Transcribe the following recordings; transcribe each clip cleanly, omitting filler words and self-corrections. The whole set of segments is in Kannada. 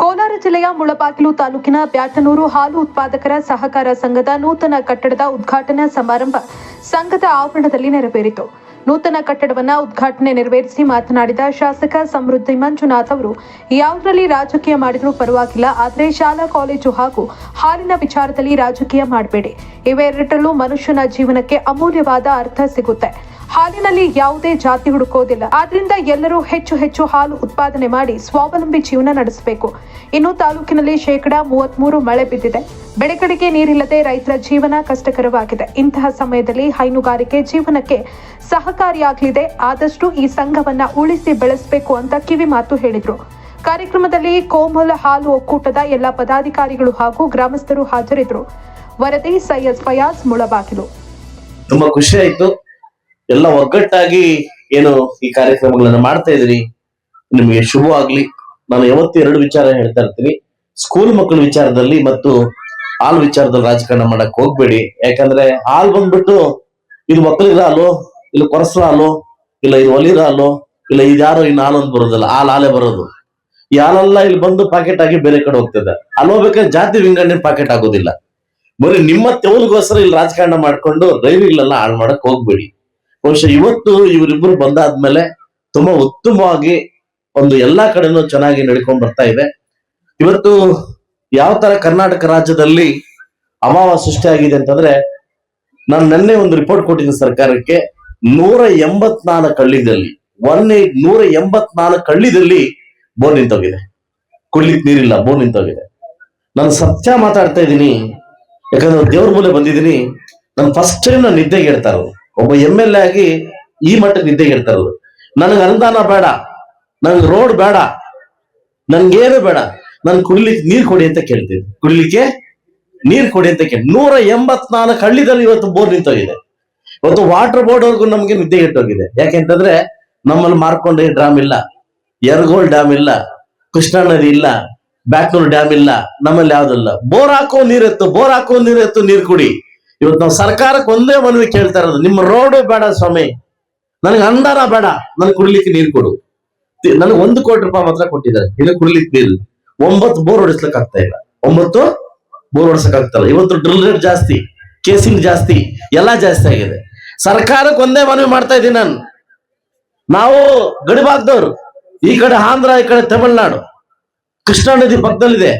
ಕೋಲಾರ ಜಿಲ್ಲೆಯ ಮುಳಬಾಗಿಲು ತಾಲೂಕಿನ ಬ್ಯಾಟನೂರು ಹಾಲು ಉತ್ಪಾದಕರ ಸಹಕಾರ ಸಂಘದ ನೂತನ ಕಟ್ಟಡದ ಉದ್ಘಾಟನಾ ಸಮಾರಂಭ ಸಂಘದ ಆವರಣದಲ್ಲಿ ನೆರವೇರಿತು. ನೂತನ ಕಟ್ಟಡವನ್ನು ಉದ್ಘಾಟನೆ ನೆರವೇರಿಸಿ ಮಾತನಾಡಿದ ಶಾಸಕ ಸಮೃದ್ಧಿ ಮಂಜುನಾಥ್ ಅವರು, ಯಾವುದರಲ್ಲಿ ರಾಜಕೀಯ ಮಾಡಿದ್ರೂ ಪರವಾಗಿಲ್ಲ, ಆದರೆ ಶಾಲಾ ಕಾಲೇಜು ಹಾಗೂ ಹಾಲಿನ ವಿಚಾರದಲ್ಲಿ ರಾಜಕೀಯ ಮಾಡಬೇಡಿ. ಇವೆರಡರಲ್ಲೂ ಮನುಷ್ಯನ ಜೀವನಕ್ಕೆ ಅಮೂಲ್ಯವಾದ ಅರ್ಥ ಸಿಗುತ್ತೆ. ಹಾಲಿನಲ್ಲಿ ಯಾವುದೇ ಜಾತಿ ಹುಡುಕೋದಿಲ್ಲ. ಆದ್ರಿಂದ ಎಲ್ಲರೂ ಹೆಚ್ಚು ಹೆಚ್ಚು ಹಾಲು ಉತ್ಪಾದನೆ ಮಾಡಿ ಸ್ವಾವಲಂಬಿ ಜೀವನ ನಡೆಸಬೇಕು. ಇನ್ನು ತಾಲೂಕಿನಲ್ಲಿ 33% ಮಳೆ ಬಿದ್ದಿದೆ. ಬೆಳೆಗಳಿಗೆ ನೀರಿಲ್ಲದೆ ರೈತರ ಜೀವನ ಕಷ್ಟಕರವಾಗಿದೆ. ಇಂತಹ ಸಮಯದಲ್ಲಿ ಹೈನುಗಾರಿಕೆ ಜೀವನಕ್ಕೆ ಸಹಕಾರಿಯಾಗಲಿದೆ. ಆದಷ್ಟು ಈ ಸಂಘವನ್ನ ಉಳಿಸಿ ಬೆಳೆಸಬೇಕು ಅಂತ ಕಿವಿ ಮಾತು ಹೇಳಿದ್ರು. ಕಾರ್ಯಕ್ರಮದಲ್ಲಿ ಕೋಮಲ್ ಹಾಲು ಒಕ್ಕೂಟದ ಎಲ್ಲ ಪದಾಧಿಕಾರಿಗಳು ಹಾಗೂ ಗ್ರಾಮಸ್ಥರು ಹಾಜರಿದ್ದರು. ವರದಿ ಸೈಯದ್ ಫಯಾಜ್, ಮುಳಬಾಗಿಲು. ತುಂಬಾ ಖುಷಿ ಆಯ್ತು. ಎಲ್ಲ ಒಗ್ಗಟ್ಟಾಗಿ ಏನು ಈ ಕಾರ್ಯಕ್ರಮಗಳನ್ನ ಮಾಡ್ತಾ ಇದ್ರಿ, ನಿಮಗೆ ಶುಭವಾಗ್ಲಿ. ನಾನು ಯಾವತ್ತೂ 2 ವಿಚಾರ ಹೇಳ್ತಾ ಇರ್ತೀನಿ. ಸ್ಕೂಲ್ ಮಕ್ಕಳ ವಿಚಾರದಲ್ಲಿ ಮತ್ತು ಹಾಲು ವಿಚಾರದಲ್ಲಿ ರಾಜಕಾರಣ ಮಾಡಕ್ ಹೋಗ್ಬೇಡಿ. ಯಾಕಂದ್ರೆ ಹಾಲು ಬಂದ್ಬಿಟ್ಟು ಇದು ಮಕ್ಕಳಿಗೆ ಹಾಲು, ಇಲ್ಲ ಕೊರಸಲ ಹಾಲು, ಇಲ್ಲ ಇದು ಒಲಿರ ಹಾಲು, ಇಲ್ಲ ಇದ್ಯಾರೋ ಇನ್ನು ಹಾಲು ಅಂತ ಬರೋದಲ್ಲ, ಹಾಲೇ ಬರೋದು. ಈ ಹಾಲೆಲ್ಲ ಇಲ್ಲಿ ಬಂದು ಪಾಕೆಟ್ ಆಗಿ ಬೇರೆ ಕಡೆ ಹೋಗ್ತದೆ. ಅಲ್ಲಿ ಹೋಗ್ಬೇಕಾದ್ರೆ ಜಾತಿ ವಿಂಗಡಣೆ ಪಾಕೆಟ್ ಆಗೋದಿಲ್ಲ. ಬರೀ ನಿಮ್ಮ ತೆವಲಿಗೋಸ್ಕರ ಇಲ್ಲಿ ರಾಜಕಾರಣ ಮಾಡ್ಕೊಂಡು ರೈಲ್ವೆಗಳೆಲ್ಲ ಹಾಳು ಮಾಡಕ್ ಹೋಗ್ಬೇಡಿ. ಬಹುಶಃ ಇವತ್ತು ಇವರಿಬ್ರು ಬಂದಾದ್ಮೇಲೆ ತುಂಬಾ ಉತ್ತಮವಾಗಿ ಒಂದು ಎಲ್ಲಾ ಕಡೆನೂ ಚೆನ್ನಾಗಿ ನಡ್ಕೊಂಡ್ ಬರ್ತಾ ಇದೆ. ಇವತ್ತು ಯಾವ ತರ ಕರ್ನಾಟಕ ರಾಜ್ಯದಲ್ಲಿ ಅಭಾವ ಸೃಷ್ಟಿ ಆಗಿದೆ ಅಂತಂದ್ರೆ, ನಾನು ನಿನ್ನೆ ಒಂದು ರಿಪೋರ್ಟ್ ಕೊಟ್ಟಿದ್ದೀನಿ ಸರ್ಕಾರಕ್ಕೆ. 184 ಹಳ್ಳಿದಲ್ಲಿ 184 ಹಳ್ಳಿದಲ್ಲಿ ಬೋರ್ ನಿಂತೋಗಿದೆ. ಕುಡ್ಲಿಕ್ಕೆ ನೀರಿಲ್ಲ, ಬೋರ್ ನಿಂತೋಗಿದೆ. ನಾನು ಸತ್ಯ ಮಾತಾಡ್ತಾ ಇದ್ದೀನಿ. ಯಾಕಂದ್ರೆ ದೇವ್ರ ಮೂಲೆ ಬಂದಿದ್ದೀನಿ. ನಾನು ಫಸ್ಟ್ ಟೈಮ್ ನಾನು ನಿದ್ದೆಗೆ ಹೇಳ್ತಾ ಇರೋದು. ಒಬ್ಬ MLA ಆಗಿ ಈ ಮಟ್ಟಕ್ಕೆ ನಿದ್ದೆಗೆ ಹೇಳ್ತಾ ಇರೋದು. ನನಗೆ ಅನುದಾನ ಬೇಡ, ನನ್ಗೆ ರೋಡ್ ಬೇಡ, ನನ್ಗೇನು ಬೇಡ, ನನ್ ಕುಡ್ಲಿಕ್ಕೆ ನೀರ್ ಕೊಡಿ ಅಂತ ಕೇಳ್ತೀನಿ. ಕುಡ್ಲಿಕ್ಕೆ ನೀರ್ ಕೊಡಿ ಅಂತ ಕೇಳಿ 184 ಹಳ್ಳಿದಲ್ಲಿ ಇವತ್ತು ಬೋರ್ ನಿಂತೋಗಿದೆ. ಇವತ್ತು ವಾಟರ್ ಬೋರ್ಡ್ ಅವ್ರಿಗೂ ನಮ್ಗೆ ನಿದ್ದೆ ಇಟ್ಟೋಗಿದೆ. ಯಾಕೆಂತಂದ್ರೆ ನಮ್ಮಲ್ಲಿ ಮಾರ್ಕೊಂಡೆ ಡ್ಯಾಮ್ ಇಲ್ಲ, ಯರಗೋಳ್ ಡ್ಯಾಮ್ ಇಲ್ಲ, ಕೃಷ್ಣಾ ನದಿ ಇಲ್ಲ, ಬ್ಯಾಟ್ನೂರ್ ಡ್ಯಾಮ್ ಇಲ್ಲ, ನಮ್ಮಲ್ಲಿ ಯಾವ್ದಿಲ್ಲ. ಬೋರ್ ಹಾಕೋ ನೀರೆತ್ತು, ಬೋರ್ ಹಾಕೋ ನೀರೆತ್ತು, ನೀರ್ ಕುಡಿ. ಇವತ್ತು ನಾವು ಸರ್ಕಾರಕ್ಕೆ ಒಂದೇ ಮನವಿ ಕೇಳ್ತಾ ಇರೋದು, ನಿಮ್ಮ ರೋಡು ಬೇಡ ಸ್ವಾಮಿ, ನನಗೆ ಅನುದಾನ ಬೇಡ, ನನ್ಗೆ ಕುಡ್ಲಿಕ್ಕೆ ನೀರು ಕೊಡು. ನನಗೆ 1 ಕೋಟಿ ರೂಪಾಯಿ ಮಾತ್ರ ಕೊಟ್ಟಿದ್ದಾರೆ, ಇನ್ನು ಕುಡ್ಲಿಕ್ಕೆ ನೀರು 9 ಬೋರ್ ಹೊಡಿಸ್ಲಿಕ್ಕೆ ಆಗ್ತಾ ಇಲ್ಲ. 9 ಬೋರ್ ಹೊಡಿಸಕ್ ಆಗ್ತಾಯಿಲ್ಲ. ಇವತ್ತು ಡ್ರಿಲ್ ರೇಟ್ ಜಾಸ್ತಿ, ಕೇಸಿಂಗ್ ಜಾಸ್ತಿ, ಎಲ್ಲಾ ಜಾಸ್ತಿ ಆಗಿದೆ. ಸರ್ಕಾರಕ್ಕೆ ಒಂದೇ ಮನವಿ ಮಾಡ್ತಾ ಇದ್ದೀನಿ ನಾನು. ನಾವು ಗಡಿಭಾಗದವ್ರು, ಈ ಕಡೆ ಆಂಧ್ರ, ಈ ಕಡೆ ತಮಿಳ್ನಾಡು, ಕೃಷ್ಣಾ ನದಿ ಪಕ್ಕದಲ್ಲಿದೆ,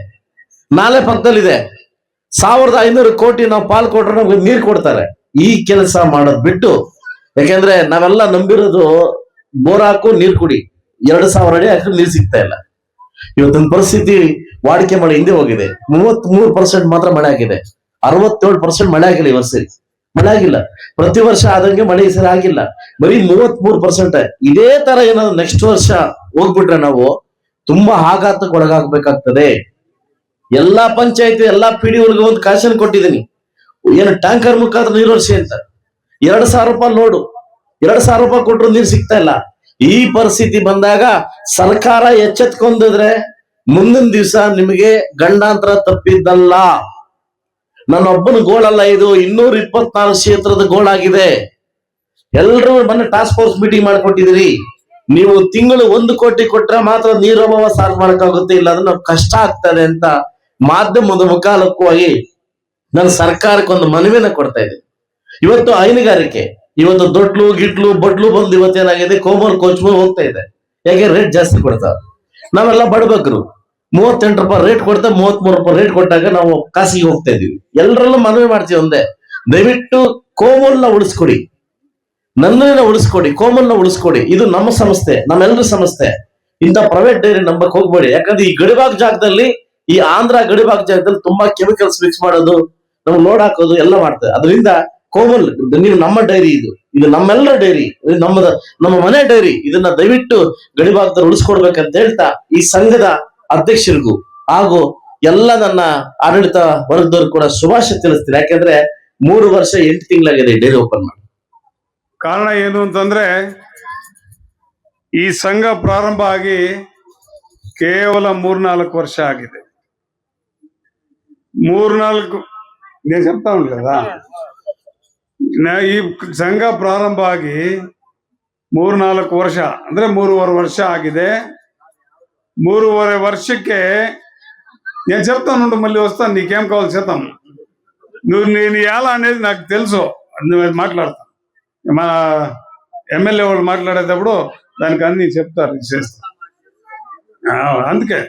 ನಾಲೆ ಪಕ್ಕದಲ್ಲಿದೆ. 1500 ಕೋಟಿ ನಾವು ಪಾಲ್ ಕೊಟ್ರೆ ನಮ್ಗೆ ನೀರು ಕೊಡ್ತಾರೆ. ಈ ಕೆಲಸ ಮಾಡೋದ್ ಬಿಟ್ಟು, ಯಾಕೆಂದ್ರೆ ನಾವೆಲ್ಲ ನಂಬಿರೋದು ಬೋರ್ ಹಾಕು ನೀರ್ ಕುಡಿ, 2000 ಅಡಿ ಹಾಕಿ ನೀರ್ ಸಿಗ್ತಾ ಇಲ್ಲ. ಇವತ್ತಿನ ಪರಿಸ್ಥಿತಿ ವಾಡಿಕೆ ಮಳೆ ಹಿಂದೆ ಹೋಗಿದೆ. 33% ಮಾತ್ರ ಮಳೆ ಆಗಿದೆ. 67% ಮಳೆ ಆಗಿಲ್ಲ. ಈ ವರ್ಷ ಮಳೆ ಆಗಿಲ್ಲ. ಪ್ರತಿ ವರ್ಷ ಆದಂಗೆ ಮಳೆ ಈ ಸರಿ ಆಗಿಲ್ಲ. ಬರೀ 33%. ಇದೇ ತರ ಏನಾದ್ರು ನೆಕ್ಸ್ಟ್ ವರ್ಷ ಹೋಗ್ಬಿಟ್ರೆ ನಾವು ತುಂಬಾ ಆಘಾತಕ್ಕೆ ಒಳಗಾಗ್ಬೇಕಾಗ್ತದೆ. ಎಲ್ಲಾ ಪಂಚಾಯತಿ, ಎಲ್ಲಾ PDOಗಳಿಗೆ ಒಂದು ಕಾಶನ್ ಕೊಟ್ಟಿದ್ದೀನಿ. ಏನು ಟ್ಯಾಂಕರ್ ಮುಖಾಂತರ ನೀರು ವರ್ಷಿ ಅಂತ 2000 ರೂಪಾಯಿ ಲೋಡು, 2000 ರೂಪಾಯಿ ಕೊಟ್ಟರು ನೀರು ಸಿಗ್ತಾ ಇಲ್ಲ. ಈ ಪರಿಸ್ಥಿತಿ ಬಂದಾಗ ಸರ್ಕಾರ ಎಚ್ಚೆತ್ಕೊಂಡಿದ್ರೆ ಮುಂದಿನ ದಿವಸ ನಿಮಗೆ ಗಂಡಾಂತರ ತಪ್ಪಿದ್ದಲ್ಲ. ನನ್ನೊಬ್ಬನ ಗೋಳಲ್ಲ ಇದು, 224 ಕ್ಷೇತ್ರದ ಗೋಳಾಗಿದೆ. ಎಲ್ರೂ ಮೊನ್ನೆ ಟಾಸ್ಕ್ ಫೋರ್ಸ್ ಮೀಟಿಂಗ್ ಮಾಡ್ಕೊಟ್ಟಿದ್ದೀರಿ. ನೀವು ತಿಂಗಳು 1 ಕೋಟಿ ಕೊಟ್ರೆ ಮಾತ್ರ ನೀರು ಅಭಾವ ಸಾಲ್ವ್ ಮಾಡಕ್ಕಾಗುತ್ತೆ, ಇಲ್ಲ ಅಂದ್ರೆ ನಾವು ಕಷ್ಟ ಆಗ್ತದೆ ಅಂತ ಮಾಧ್ಯಮದ ಮುಖಾಲಕ್ಕವಾಗಿ ನಾನು ಸರ್ಕಾರಕ್ಕೆ ಒಂದು ಮನವಿನ ಕೊಡ್ತಾ ಇದ್ದೀನಿ. ಇವತ್ತು ಹೈನುಗಾರಿಕೆ, ಇವತ್ತು ದೊಡ್ಲು ಗಿಟ್ಲು ಬಡ್ಲು ಬಂದು ಇವತ್ತೇನಾಗಿದೆ, ಕೋಮಲ್ ಕೋಚ್ಮಲ್ ಹೋಗ್ತಾ ಇದೆ. ಯಾಕೆ ರೇಟ್ ಜಾಸ್ತಿ ಕೊಡ್ತಾವ. ನಾವೆಲ್ಲ ಬಡಬಗ್ರು 38 ರೂಪಾಯಿ ರೇಟ್ ಕೊಡ್ತಾ 33 ರೂಪಾಯಿ ರೇಟ್ ಕೊಟ್ಟಾಗ ನಾವು ಕಾಸಿಗೆ ಹೋಗ್ತಾ ಇದೀವಿ. ಎಲ್ಲರಲ್ಲೂ ಮನವಿ ಮಾಡ್ತೀವಿ ಒಂದೇ, ದಯವಿಟ್ಟು ಕೋಮಲ್ನ ಉಳಿಸ್ಕೊಡಿ, ನಂದನ ಉಳಿಸ್ಕೊಡಿ, ಕೋಮಲ್ನ ಉಳಿಸ್ಕೊಡಿ. ಇದು ನಮ್ಮ ಸಂಸ್ಥೆ, ನಮ್ಮೆಲ್ಲರ ಸಂಸ್ಥೆ. ಇಂಥ ಪ್ರೈವೇಟ್ ಡೈರಿ ನಂಬಕ್ ಹೋಗ್ಬೇಡಿ. ಯಾಕಂದ್ರೆ ಈ ಗಡಿಭಾಗ ಜಾಗದಲ್ಲಿ, ಈ ಆಂಧ್ರ ಗಡಿಭಾಗ ಜಾಗದಲ್ಲಿ ತುಂಬಾ ಕೆಮಿಕಲ್ಸ್ ಮಿಕ್ಸ್ ಮಾಡೋದು, ನಮ್ಗೆ ಲೋಡ್ ಹಾಕೋದು ಎಲ್ಲ ಮಾಡ್ತಾರೆ. ಅದರಿಂದ ಕೋಮಲ್ ನೀವು ನಮ್ಮ ಡೈರಿ, ಇದು ನಮ್ಮೆಲ್ಲರ ಡೈರಿ, ನಮ್ಮ ಮನೆ ಡೈರಿ. ಇದನ್ನ ದಯವಿಟ್ಟು ಗಡಿಭಾಗದಲ್ಲಿ ಉಳಿಸ್ಕೊಡ್ಬೇಕಂತ ಹೇಳ್ತಾ ಈ ಸಂಘದ ಅಧ್ಯಕ್ಷರಿಗೂ ಹಾಗೂ ಎಲ್ಲ ನನ್ನ ಆಡಳಿತ ವರ್ಗದವ್ರು ಕೂಡ ಶುಭಾಶಯ ತಿಳಿಸ್ತೀನಿ. ಯಾಕಂದ್ರೆ 3 ವರ್ಷ 8 ತಿಂಗಳಾಗಿದೆ ಡೈರಿ ಓಪನ್ ಮಾಡಿ. ಕಾರಣ ಏನು ಅಂತಂದ್ರೆ, ಈ ಸಂಘ ಪ್ರಾರಂಭ ಆಗಿ ಕೇವಲ 3-4 ವರ್ಷ ಆಗಿದೆ. 3-4 చెప్తా ఉంది కదా. ಈ ಸಂಘ ಪ್ರಾರಂಭ ಆಗಿ 3-4 ವರ್ಷ ಅಂದ್ರೆ 3.5 ವರ್ಷ ಆಗಿದೆ. 3.5 ವರ್ಷಕ್ಕೆ నేను చెప్తాను మళ్ళీ వస్తాను, నీకేం కావాలి చేద్దాం. నేను ఎలా అనేది నాకు తెలుసు, నువ్వు మాట్లాడతాను. మా ఎమ్మెల్యే వాళ్ళు మాట్లాడేటప్పుడు దానికి అన్ని చెప్తారు, చేస్తాను. అందుకే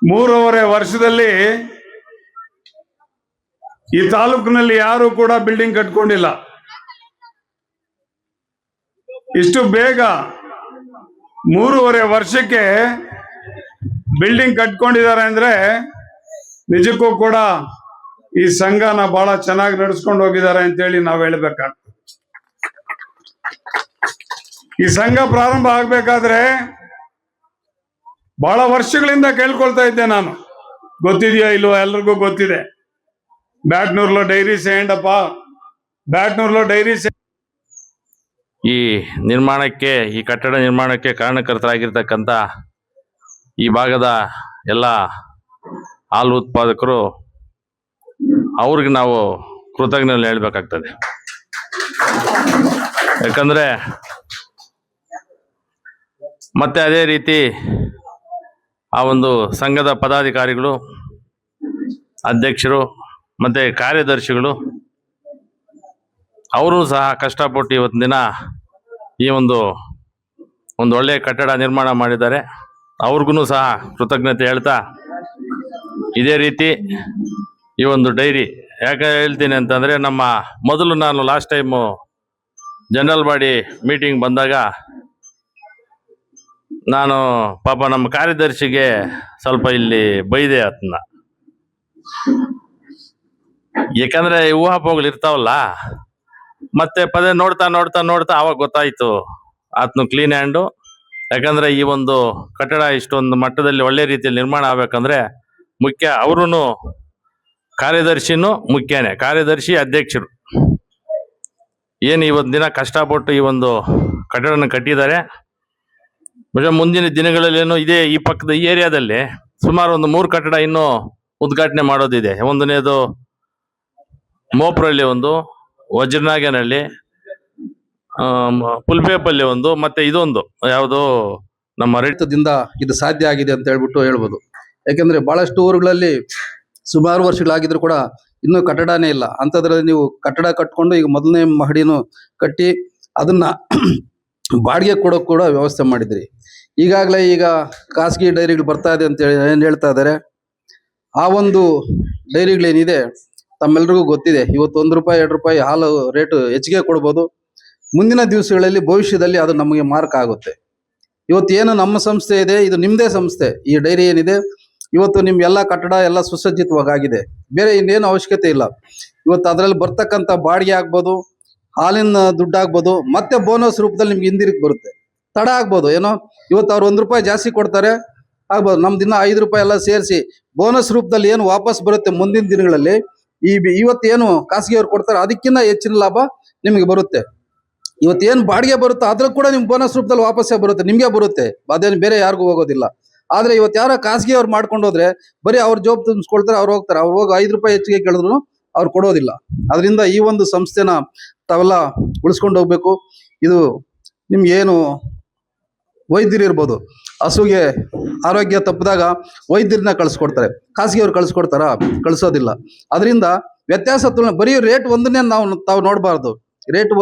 3.5 ವರ್ಷದಲ್ಲಿ ಈ ತಾಲೂಕಿನಲ್ಲಿ ಯಾರು ಕೂಡ ಬಿಲ್ಡಿಂಗ್ ಕಟ್ಕೊಂಡಿಲ್ಲ. ಇಷ್ಟು ಬೇಗ 3.5 ವರ್ಷಕ್ಕೆ ಬಿಲ್ಡಿಂಗ್ ಕಟ್ಕೊಂಡಿದ್ದಾರೆ ಅಂದ್ರೆ ನಿಜಕ್ಕೂ ಕೂಡ ಈ ಸಂಘನ ಬಹಳ ಚೆನ್ನಾಗಿ ನಡೆಸ್ಕೊಂಡು ಹೋಗಿದ್ದಾರೆ ಅಂತೇಳಿ ನಾವು ಹೇಳ್ಬೇಕಾಗ್ತದೆ. ಈ ಸಂಘ ಪ್ರಾರಂಭ ಆಗ್ಬೇಕಾದ್ರೆ ಬಹಳ ವರ್ಷಗಳಿಂದ ಕೇಳ್ಕೊಳ್ತಾ ಇದ್ದೆ ನಾನು, ಗೊತ್ತಿದೆಯೋ ಇಲ್ವೋ ಎಲ್ರಿಗೂ ಗೊತ್ತಿದೆ, ಬ್ಯಾಟ್ನೂರ್లో ಡೈರಿ ಸೇಂಡಪ್ಪ, ಬ್ಯಾಟ್ನೂರ್లో ಡೈರಿ ಈ ನಿರ್ಮಾಣಕ್ಕೆ, ಈ ಕಟ್ಟಡ ನಿರ್ಮಾಣಕ್ಕೆ ಕಾರಣಕರ್ತರಾಗಿರ್ತಕ್ಕಂಥ ಈ ಭಾಗದ ಎಲ್ಲ ಹಾಲು ಉತ್ಪಾದಕರು, ಅವ್ರಿಗೆ ನಾವು ಕೃತಜ್ಞತೆ ಹೇಳ್ಬೇಕಾಗ್ತದೆ. ಯಾಕಂದ್ರೆ ಮತ್ತೆ ಅದೇ ರೀತಿ ಆ ಒಂದು ಸಂಘದ ಪದಾಧಿಕಾರಿಗಳು, ಅಧ್ಯಕ್ಷರು ಮತ್ತೆ ಕಾರ್ಯದರ್ಶಿಗಳು ಅವರು ಸಹ ಕಷ್ಟಪಟ್ಟು ಇವತ್ತಿನ ದಿನ ಈ ಒಂದು ಒಳ್ಳೆಯ ಕಟ್ಟಡ ನಿರ್ಮಾಣ ಮಾಡಿದ್ದಾರೆ. ಅವ್ರಿಗೂ ಸಹ ಕೃತಜ್ಞತೆ ಹೇಳ್ತಾ, ಇದೇ ರೀತಿ ಈ ಒಂದು ಡೈರಿ ಯಾಕೆ ಹೇಳ್ತೀನಿ ಅಂತಂದರೆ, ನಮ್ಮ ಮೊದಲು ನಾನು last time general body meeting ಬಂದಾಗ ನಾನು ಪಾಪ ನಮ್ಮ ಕಾರ್ಯದರ್ಶಿಗೆ ಸ್ವಲ್ಪ ಇಲ್ಲಿ ಬೈದೆ ಅದನ್ನ. ಯಾಕಂದ್ರೆ ಊಹಾಪೋಹಗಳು ಇರ್ತಾವಲ್ಲ, ಮತ್ತೆ ಪದೇ ನೋಡ್ತಾ ನೋಡ್ತಾ ನೋಡ್ತಾ ಅವಾಗ ಗೊತ್ತಾಯ್ತು ಆತನು ಕ್ಲೀನ್ ಹ್ಯಾಂಡು. ಯಾಕಂದ್ರೆ ಈ ಒಂದು ಕಟ್ಟಡ ಇಷ್ಟೊಂದು ಮಟ್ಟದಲ್ಲಿ ಒಳ್ಳೆ ರೀತಿಯಲ್ಲಿ ನಿರ್ಮಾಣ ಆಗ್ಬೇಕಂದ್ರೆ ಮುಖ್ಯ ಅವ್ರೂ ಕಾರ್ಯದರ್ಶಿನೂ ಮುಖ್ಯನೇ. ಕಾರ್ಯದರ್ಶಿ, ಅಧ್ಯಕ್ಷರು ಏನು ಇವತ್ತು ದಿನ ಕಷ್ಟಪಟ್ಟು ಈ ಒಂದು ಕಟ್ಟಡನ ಕಟ್ಟಿದ್ದಾರೆ. ಮುಂದಿನ ದಿನಗಳಲ್ಲೇನು ಈ ಪಕ್ಕದ ಈ ಏರಿಯಾದಲ್ಲಿ ಸುಮಾರು ಒಂದು 3 ಕಟ್ಟಡ ಇನ್ನೂ ಉದ್ಘಾಟನೆ ಮಾಡೋದಿದೆ. ಒಂದನೇದು ಮೋಪ್ರಳ್ಳಿ, ಒಂದು ವಜ್ರನಾಗನಹಳ್ಳಿ, ಪುಲ್ಪೇಪಲ್ಲಿ ಒಂದು, ಮತ್ತೆ ಇದೊಂದು ಯಾವುದು ನಮ್ಮ ದಿಂದ ಇದು ಸಾಧ್ಯ ಆಗಿದೆ ಅಂತ ಹೇಳ್ಬೋದು. ಯಾಕೆಂದ್ರೆ ಬಹಳಷ್ಟು ಊರುಗಳಲ್ಲಿ ಸುಮಾರು ವರ್ಷಗಳಾಗಿದ್ರು ಕೂಡ ಇನ್ನೂ ಕಟ್ಟಡನೇ ಇಲ್ಲ. ಅಂಥದ್ರಲ್ಲಿ ನೀವು ಕಟ್ಟಡ ಕಟ್ಕೊಂಡು ಈಗ ಮೊದಲನೇ ಮಹಡಿನೂ ಕಟ್ಟಿ ಅದನ್ನ ಬಾಡಿಗೆ ಕೊಡೋಕೆ ಕೂಡ ವ್ಯವಸ್ಥೆ ಮಾಡಿದ್ರಿ. ಈಗಾಗಲೇ ಈಗ ಖಾಸಗಿ ಡೈರಿಗಳು ಬರ್ತಾ ಇದೆ ಅಂತ ಏನು ಹೇಳ್ತಾ ಇದ್ದಾರೆ. ಆ ಒಂದು ಡೈರಿಗಳೇನಿದೆ ತಮ್ಮೆಲ್ರಿಗೂ ಗೊತ್ತಿದೆ. ಇವತ್ತು ₹1, ₹2 ಹಾಲು ರೇಟು ಹೆಚ್ಚಿಗೆ ಕೊಡ್ಬೋದು. ಮುಂದಿನ ದಿವಸಗಳಲ್ಲಿ ಭವಿಷ್ಯದಲ್ಲಿ ಅದು ನಮಗೆ ಮಾರ್ಕ್ ಆಗುತ್ತೆ. ಇವತ್ತು ಏನು ನಮ್ಮ ಸಂಸ್ಥೆ ಇದೆ, ಇದು ನಿಮ್ಮದೇ ಸಂಸ್ಥೆ. ಈ ಡೈರಿ ಏನಿದೆ ಇವತ್ತು ನಿಮ್ಗೆಲ್ಲ ಕಟ್ಟಡ ಎಲ್ಲ ಸುಸಜ್ಜಿತವಾಗಿದೆ, ಬೇರೆ ಇನ್ನೇನು ಅವಶ್ಯಕತೆ ಇಲ್ಲ. ಇವತ್ತು ಅದರಲ್ಲಿ ಬರ್ತಕ್ಕಂಥ ಬಾಡಿಗೆ ಆಗ್ಬೋದು, ಹಾಲಿನ ದುಡ್ಡು ಆಗ್ಬೋದು, ಮತ್ತೆ ಬೋನಸ್ ರೂಪದಲ್ಲಿ ನಿಮ್ಗೆ ಹಿಂದಿರುಗಿ ಬರುತ್ತೆ. ತಡ ಆಗ್ಬೋದು ಏನೋ, ಇವತ್ತು ಅವ್ರು ₹1 ಜಾಸ್ತಿ ಕೊಡ್ತಾರೆ ಆಗ್ಬೋದು, ನಮ್ದು ದಿನ ₹5 ಎಲ್ಲ ಸೇರಿಸಿ ಬೋನಸ್ ರೂಪದಲ್ಲಿ ಏನು ವಾಪಸ್ ಬರುತ್ತೆ ಮುಂದಿನ ದಿನಗಳಲ್ಲಿ. ಇವತ್ತೇನು ಖಾಸಗಿಯವ್ರು ಕೊಡ್ತಾರೆ ಅದಕ್ಕಿಂತ ಹೆಚ್ಚಿನ ಲಾಭ ನಿಮಗೆ ಬರುತ್ತೆ. ಇವತ್ತೇನು ಬಾಡಿಗೆ ಬರುತ್ತೋ ಅದ್ರ ಕೂಡ ನಿಮ್ಗೆ ಬೋನಸ್ ರೂಪದಲ್ಲಿ ವಾಪಸ್ಸೇ ಬರುತ್ತೆ, ನಿಮಗೆ ಬರುತ್ತೆ, ಅದೇನು ಬೇರೆ ಯಾರಿಗೂ ಹೋಗೋದಿಲ್ಲ. ಆದ್ರೆ ಇವತ್ತು ಯಾರೋ ಖಾಸಗಿ ಅವ್ರು ಮಾಡ್ಕೊಂಡು ಹೋದ್ರೆ ಬರೀ ಅವ್ರ ಜೋಬ್ ತುಂಬಿಸ್ಕೊಳ್ತಾರೆ, ಅವ್ರು ಹೋಗ್ತಾರೆ. ಅವ್ರು ಹೋಗಿ ₹5 ಹೆಚ್ಚಿಗೆ ಕೇಳಿದ್ರು ಅವ್ರು ಕೊಡೋದಿಲ್ಲ. ಅದರಿಂದ ಈ ಒಂದು ಸಂಸ್ಥೆನ ತಾವೆಲ್ಲ ಉಳಿಸ್ಕೊಂಡು ಹೋಗ್ಬೇಕು. ಇದು ನಿಮ್ಗೇನು ವೈದ್ಯರು ಇರ್ಬೋದು, ಹಸುಗೆ ಆರೋಗ್ಯ ತಪ್ಪಿದಾಗ ವೈದ್ಯರನ್ನ ಕಳಿಸ್ಕೊಡ್ತಾರೆ, ಖಾಸಗಿಯವ್ರು ಕಳಿಸೋದಿಲ್ಲ. ಅದರಿಂದ ವ್ಯತ್ಯಾಸ ಬರೀ ರೇಟ್ ಒಂದನ್ನೇ ತಾವು ನೋಡಬಾರ್ದು. ರೇಟ್